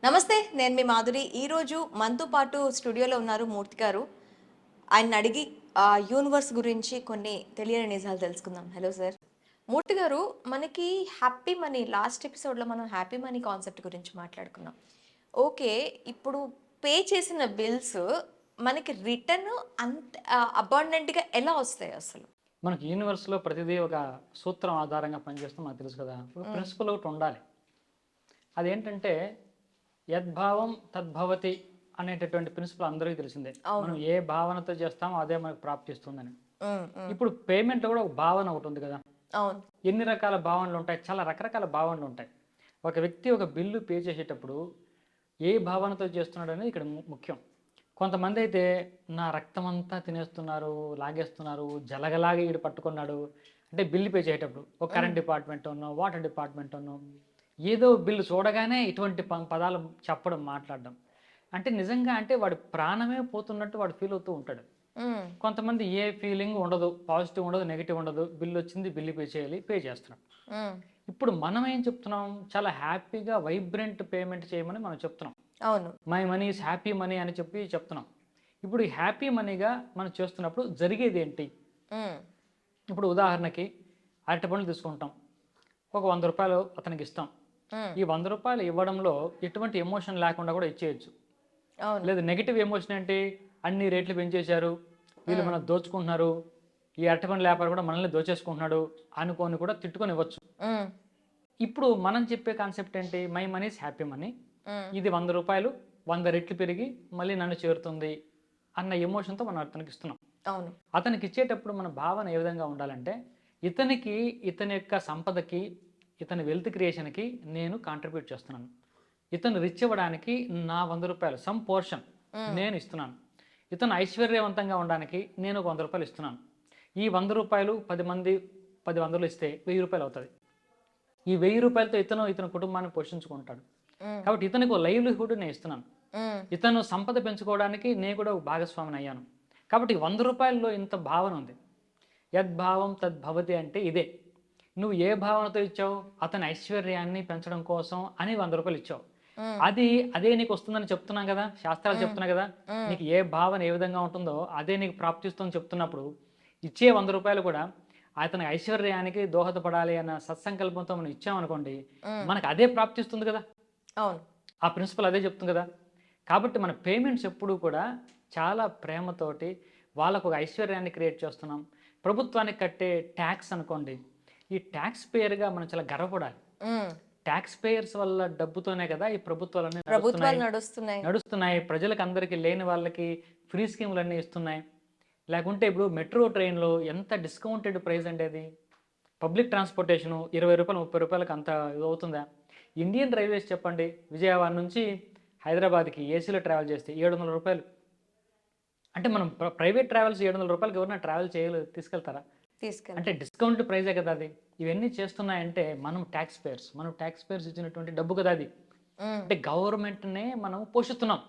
నమస్తే, నేను మీ మాధురి. ఈరోజు మనతో పాటు స్టూడియోలో ఉన్నారు మూర్తి గారు. ఆయన్ని అడిగి యూనివర్స్ గురించి కొన్ని తెలియని నిజాలు తెలుసుకుందాం. Hello sir. మూర్తి గారు, మనకి హ్యాపీ మనీ లాస్ట్ ఎపిసోడ్‌లో మనం హ్యాపీ మనీ కాన్సెప్ట్ గురించి మాట్లాడుకున్నాం. ఓకే. ఇప్పుడు పే చేసిన బిల్స్ మనకి రిటర్న్ అంత అబాండెంట్‌గా ఎలా వస్తాయి అసలు? మనకి యూనివర్స్‌లో ప్రతిదీ ఒక సూత్రం ఆధారంగా పనిచేస్తుంది మనకు తెలుసు కదా! ఒక ప్రిన్సిపల్ ఒకటి ఉండాలి. అదేంటంటే యద్భావం తద్భవతి అనేటటువంటి ప్రిన్సిపల్ అందరికీ తెలిసిందే. మనం ఏ భావనతో చేస్తామో అదే మనకు ప్రాప్తిస్తుందని. ఇప్పుడు పేమెంట్‌లో కూడా ఒక భావన ఒకటి ఉంది కదా! అవును. ఎన్ని రకాల భావనలు ఉంటాయి? చాలా రకరకాల భావనలు ఉంటాయి. ఒక వ్యక్తి ఒక బిల్లు పే చేసేటప్పుడు ఏ భావనతో చేస్తున్నాడు అనేది ఇక్కడ ముఖ్యం. కొంతమంది అయితే నా రక్తం అంతా తినేస్తున్నారు, లాగేస్తున్నారు, జలగలాగా ఈడు పట్టుకున్నాడు. అంటే బిల్లు పే చేసేటప్పుడు ఒక కరెంట్ డిపార్ట్మెంట్‌లోనో, వాటర్ డిపార్ట్మెంట్‌లోనో ఏదో బిల్లు చూడగానే ఇటువంటి పదాలు చెప్పడం, మాట్లాడడం. అంటే నిజంగా అంటే వాడి ప్రాణమే పోతున్నట్టు వాడు ఫీల్ అవుతూ ఉంటాడు. కొంతమంది ఏ ఫీలింగ్ ఉండదు, పాజిటివ్ ఉండదు, నెగిటివ్ ఉండదు. బిల్లు వచ్చింది, బిల్లు పే చేయాలి, పే చేస్తున్నాం. ఇప్పుడు మనం ఏం చెప్తున్నాం, చాలా హ్యాపీగా వైబ్రెంట్ పేమెంట్ చేయమని మనం చెప్తున్నాం. అవును. My money is happy money అని చెప్పి చెప్తున్నాం. ఇప్పుడు ఈ హ్యాపీ మనీగా మనం చేస్తున్నప్పుడు జరిగేది ఏంటి? ఇప్పుడు ఉదాహరణకి అరటి పండ్లు తీసుకుంటాం, ఒక 100 రూపాయలు అతనికి ఇస్తాం. ఈ 100 రూపాయలు ఇవ్వడంలో ఎటువంటి ఎమోషన్ లేకుండా కూడా ఇచ్చేయచ్చు. లేదు, నెగిటివ్ ఎమోషన్ ఏంటి, అన్ని రేట్లు పెంచేశారు, వీళ్ళు మనం దోచుకుంటున్నారు, ఈ అరటి పండ్ల వ్యాపారం కూడా మనల్ని దోచేసుకుంటున్నాడు అనుకోని కూడా తిట్టుకొని ఇవ్వచ్చు. ఇప్పుడు మనం చెప్పే కాన్సెప్ట్ ఏంటి, my money is happy money, ఇది 100 రూపాయలు 100 రెట్లు పెరిగి మళ్ళీ నన్ను చేరుతుంది అన్న ఎమోషన్తో మనం అతనికి ఇస్తున్నాం. అవును. అతనికి ఇచ్చేటప్పుడు మన భావన ఏ విధంగా ఉండాలంటే, ఇతనికి ఇతని యొక్క సంపదకి, ఇతని వెల్త్ క్రియేషన్కి నేను కాంట్రిబ్యూట్ చేస్తున్నాను. ఇతను రిచ్ అవ్వడానికి నా 100 రూపాయలు సమ్ పోర్షన్ నేను ఇస్తున్నాను. ఇతను ఐశ్వర్యవంతంగా ఉండడానికి నేను ఒక 100 రూపాయలు ఇస్తున్నాను. ఈ 100 రూపాయలు 10 మంది 10 వందలు ఇస్తే 1000 రూపాయలు అవుతుంది. ఈ 1000 రూపాయలతో ఇతని కుటుంబాన్ని పోషించుకుంటాడు. కాబట్టి ఇతనికి ఒక లైవ్లీహుడ్ నేను ఇస్తున్నాను. ఇతను సంపద పెంచుకోవడానికి నేను కూడా ఒక భాగస్వామిని అయ్యాను. కాబట్టి 100 రూపాయల్లో ఇంత భావన ఉంది. యద్భావం తద్భవతి అంటే ఇదే. నువ్వు ఏ భావనతో ఇచ్చావు, అతని ఐశ్వర్యాన్ని పెంచడం కోసం అని 100 రూపాయలు ఇచ్చావు. అదే నీకు వస్తుందని చెప్తున్నాం కదా, శాస్త్రాలు చెప్తున్నాయి కదా. నీకు ఏ భావన ఏ విధంగా ఉంటుందో అదే నీకు ప్రాప్తిస్తుందని చెప్తున్నప్పుడు ఇచ్చే 100 రూపాయలు కూడా అతని ఐశ్వర్యానికి దోహదపడాలి అన్న సత్సంకల్పంతో మనం ఇచ్చామనుకోండి, మనకు అదే ప్రాప్తిస్తుంది కదా. అవును. ఆ ప్రిన్సిపల్ అదే చెప్తుంది కదా. కాబట్టి మన పేమెంట్స్ ఎప్పుడూ కూడా చాలా ప్రేమతోటి వాళ్ళకు ఒక ఐశ్వర్యాన్ని క్రియేట్ చేస్తున్నాం. ప్రభుత్వానికి కట్టే ట్యాక్స్ అనుకోండి, ఈ ట్యాక్స్ పేయర్గా మనం చాలా గర్వపడాలి. ట్యాక్స్ పేయర్స్ వల్ల డబ్బుతోనే కదా ఈ ప్రభుత్వాలన్నీ నడుస్తున్నాయి. ప్రజలకు అందరికీ లేని వాళ్ళకి ఫ్రీ స్కీములన్నీ ఇస్తున్నాయి. లేకుంటే ఇప్పుడు మెట్రో ట్రైన్లో ఎంత డిస్కౌంటెడ్ ప్రైస్ అంటే అది. పబ్లిక్ ట్రాన్స్పోర్టేషను 20 రూపాయలు 30 రూపాయలకు అంత అవుతుందా? ఇండియన్ రైల్వేస్ చెప్పండి, విజయవాడ నుంచి హైదరాబాద్కి ఏసీలో ట్రావెల్ చేస్తే 700 రూపాయలు. అంటే మనం ప్రైవేట్ ట్రావెల్స్ 700 రూపాయలకి ఎవరైనా ట్రావెల్ తీసుకెళ్తారా? అంటే డిస్కౌంట్ ప్రైజే కదా అది. ఇవన్నీ చేస్తున్నాయంటే మనం ట్యాక్స్ పేయర్స్ ఇచ్చినటువంటి డబ్బు కదా అది. అంటే గవర్నమెంట్నే మనం పోషిస్తున్నాం.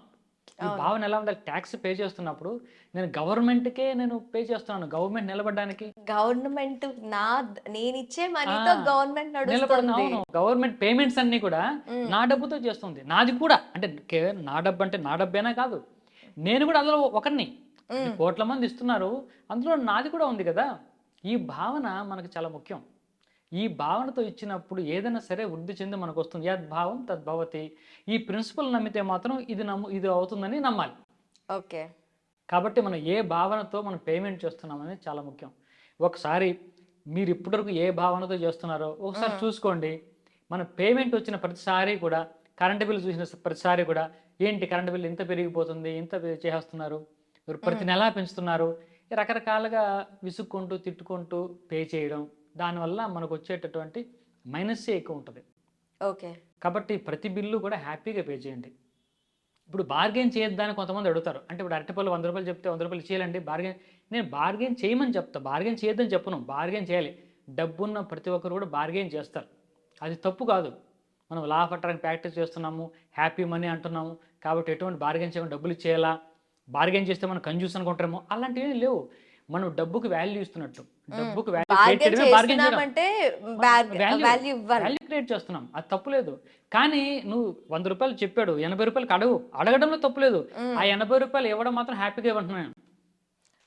ఈ భావన ఎలా ఉండాలి, ట్యాక్స్ పే చేస్తున్నప్పుడు నేను గవర్నమెంట్కే నేను పే చేస్తున్నాను, గవర్నమెంట్ నిలబడడానికి. గవర్నమెంట్ నేను ఇచ్చే మనీతో గవర్నమెంట్ నడుస్తుంది. అవును, గవర్నమెంట్ పేమెంట్స్ అన్ని కూడా నా డబ్బుతో చేస్తుంది. నాది కూడా అంటే నా డబ్బు అంటే నా డబ్బేనా కాదు, నేను కూడా అందులో ఒకరిని. కోట్ల మంది ఇస్తున్నారు, అందులో నాది కూడా ఉంది కదా. ఈ భావన మనకు చాలా ముఖ్యం. ఈ భావనతో ఇచ్చినప్పుడు ఏదైనా సరే వృద్ధి చెంది మనకు వస్తుంది. యద్భావం తద్భవతి. ఈ ప్రిన్సిపల్ నమ్మితే మాత్రం ఇది అవుతుందని నమ్మాలి. ఓకే. కాబట్టి మనం ఏ భావనతో మనం పేమెంట్ చేస్తున్నామనేది చాలా ముఖ్యం. ఒకసారి మీరు ఇప్పటివరకు ఏ భావనతో చేస్తున్నారో ఒకసారి చూసుకోండి. మన పేమెంట్ వచ్చిన ప్రతిసారి కూడా, కరెంటు బిల్లు చూసిన ప్రతిసారి కూడా, ఏంటి కరెంటు బిల్లు ఇంత పెరిగిపోతుంది, ఇంత చేస్తున్నారు, ప్రతి నెలా పెంచుతున్నారు, రకరకాలుగా విసుక్కుంటూ తిట్టుకుంటూ పే చేయడం, దానివల్ల మనకు వచ్చేటటువంటి మైనస్సే ఎక్కువ ఉంటుంది. ఓకే. కాబట్టి ప్రతి బిల్లు కూడా హ్యాపీగా పే చేయండి. ఇప్పుడు బార్గెన్ చేయొద్దని కొంతమంది అడుగుతారు. అంటే ఇప్పుడు అరటిపళ్ళు 100 రూపాయలు చెప్తే 100 రూపాయలు చేయాలండి నేను బార్గెన్ చేయమని చెప్తా, బార్గెన్ చేయొద్దని చెప్పను. బార్గెన్ చేయాలి. డబ్బున్న ప్రతి ఒక్కరు కూడా బార్గెన్ చేస్తారు, అది తప్పు కాదు. మనం లా ఆఫ్ అట్రాక్షన్ ప్రాక్టీస్ చేస్తున్నాము, హ్యాపీ మనీ అంటున్నాము, కాబట్టి ఎటువంటి బార్గెన్ చేయకుండా డబ్బులు ఇచ్చేయాలా, బార్గెన్ చేస్తే మనం కంజూస్ అనుకుంటారేమో, అలాంటివి లేవు. మనం డబ్బుకి వాల్యూ ఇస్తున్నట్టు. డబ్బుకి బార్గెన్ చేస్తున్నామంటే వాల్యూ ఇవ్వాలి. వాల్యూ క్రియేట్ చేస్తున్నాం, అది తప్పులేదు. కానీ నువ్వు 100 రూపాయలు చెప్పాడు, 80 రూపాయలకి అడగు, అడగడంలో తప్పులేదు. ఆ 80 రూపాయలు ఇవ్వడం మాత్రం హ్యాపీగా ఇవ్వంటున్నాను.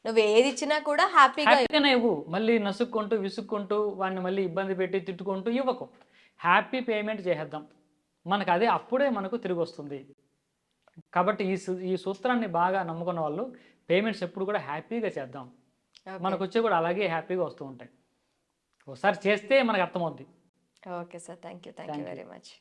నువ్వు ఏది ఇచ్చినా కూడా హ్యాపీగా హ్యాపీగానే ఇవ్వు. మళ్ళీ నసుక్కుంటూ విసుక్కుంటూ వాడిని మళ్ళీ ఇబ్బంది పెట్టి తిట్టుకుంటూ ఇవ్వకు. హ్యాపీ పేమెంట్ చేసేద్దాం, మనకు అదే అప్పుడే మనకు తిరిగి వస్తుంది. కాబట్టి ఈ సూత్రాన్ని బాగా నమ్ముకున్న వాళ్ళు పేమెంట్స్ ఎప్పుడు కూడా హ్యాపీగా చేద్దాం, మనకు వచ్చే కూడా అలాగే హ్యాపీగా వస్తూ ఉంటాయి. ఒకసారి చేస్తే మనకు అర్థమవుద్ది. Okay sir, thank you very much.